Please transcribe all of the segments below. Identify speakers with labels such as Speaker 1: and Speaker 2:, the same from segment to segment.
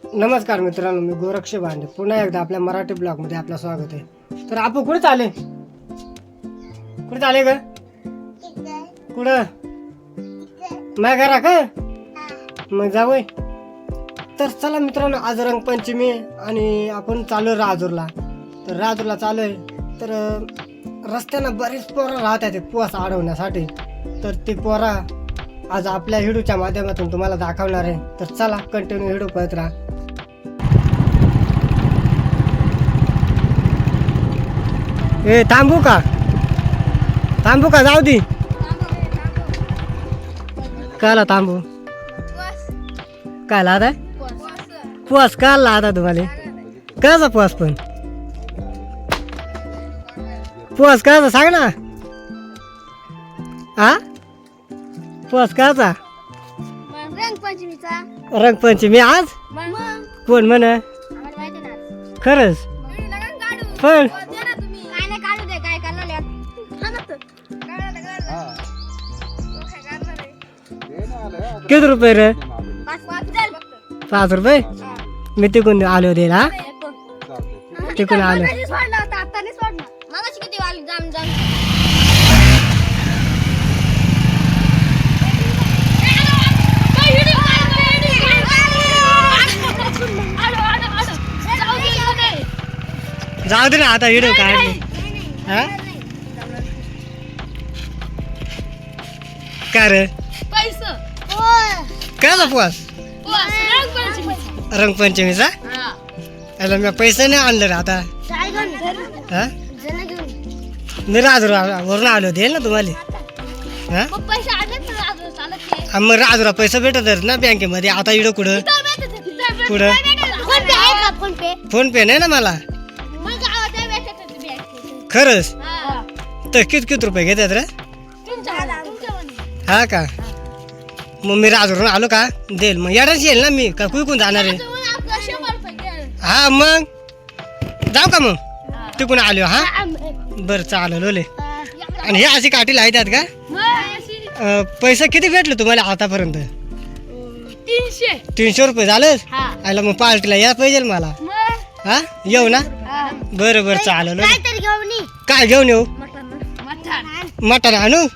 Speaker 1: नमस्कार मित्रांनो, मी गोरक्ष भांडे पुन्हा एकदा आपल्या मराठी ब्लॉग मध्ये आपलं स्वागत आहे. तर आपण कुठे चाले ग? कुठं? माझ्या घरा का? मग जावय. तर चला मित्रांनो, आज रंगपंचमी आणि आपण चालू राजूरला. तर राजूरला चालू आहे. तर रस्त्यानं बरीच पोरं राहतात ते पोस अडवण्यासाठी. तर ते पोरा आज आपल्या व्हिडिओच्या माध्यमातून तुम्हाला दाखवणार आहे. तर चला कंटिन्यू व्हिडिओ पाहत राहा. ए थांबू का जाऊ दे. काला थांबू काय लादा पोस का लादा तुम्हाला काचा पोस पण पोस काचा सांग ना. हा पोस काचा रंगपंचमी आज कोण म्हण खरंच पण किती रुपये रे? 5 रुपये. मी तिकून आलो दे ना, तिकून आलो. जाऊ दे ना आता व्हिडिओ काढले. हा काय रे काचा पोस रंगपंचमीचा? याला मी पैसे नाही आणले रे आता. मी राजूरावरून आलो दे ना तुम्हाला. मग राजूला पैसे भेटत ना बँकेमध्ये. आता इकडं कुठं फोन पे नाही ना मला. खरंच? तर किती रुपये घेतात रे? हा का? मग मी राजूरून आलो का देईल. मग येणारच येईल ना मी का कुठून जाणार आहे. हा मग जाऊ का मग तिकून आलो. हा बरं चालेल ओले. आणि हे अशी काठी लावतात का? पैसे किती भेटले तुम्हाला आतापर्यंत? 300 रुपये झालं. आला मग पार्टीला या पाहिजे मला. हा येऊ ना. बरं बरं चालेल. काय घेऊन येऊ? मटण आणू?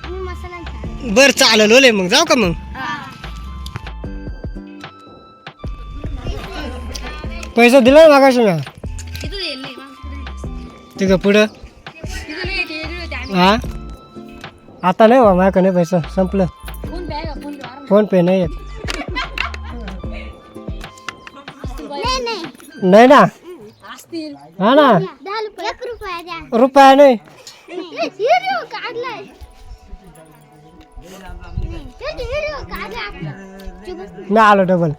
Speaker 1: बरं चालेल ओले. मग जाऊ का मग? पैसा दिला ना मागाशी ना तिकडं पुढं. हा आता नाही बा माझ्याकडे नाही पैसा, संपलं. फोन पे नाही येत. नाही ना. हा ना रुपया नाही. मी आलो डबल.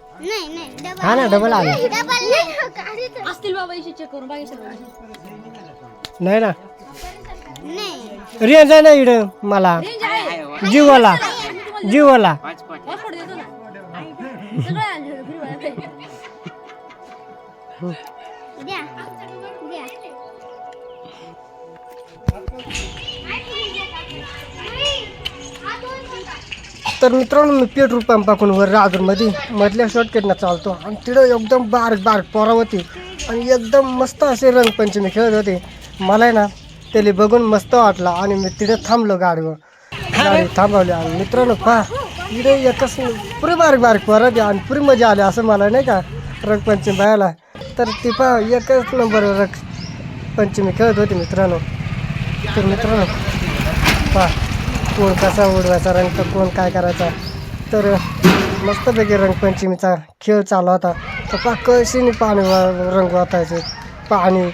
Speaker 1: हा ना डबल आलो. नाही ना रेंज आहे ना इकडं मला. जिओला तर मित्रांनो, मी पेट्रोल पंपाकडून वर राजूरमध्ये मधल्या शॉर्टकटनं चालतो. आणि तिथं एकदम बारीक पोरा होती आणि एकदम मस्त असे रंगपंचमी खेळत होते. मला ना त्याला बघून मस्त वाटलं आणि मी तिथे थांबलो. गाडी थांबवली. आणि मित्रांनो पहा इथे एकच पुरी बारीक पोरा होती आणि पुरी मजा आली असं मला नाही का रंगपंचमी पाहायला. तर ती पहा एकच नंबर रंगपंचमी खेळत होती मित्रांनो. तर मित्रांनो पहा कोण कसा उडवायचा रंग तर कोण काय करायचा. तर मस्तपैकी रंगपंचमीचा खेळ चालू होता. तर पहा कशीने पाणी रंग वाटायचे. पाणी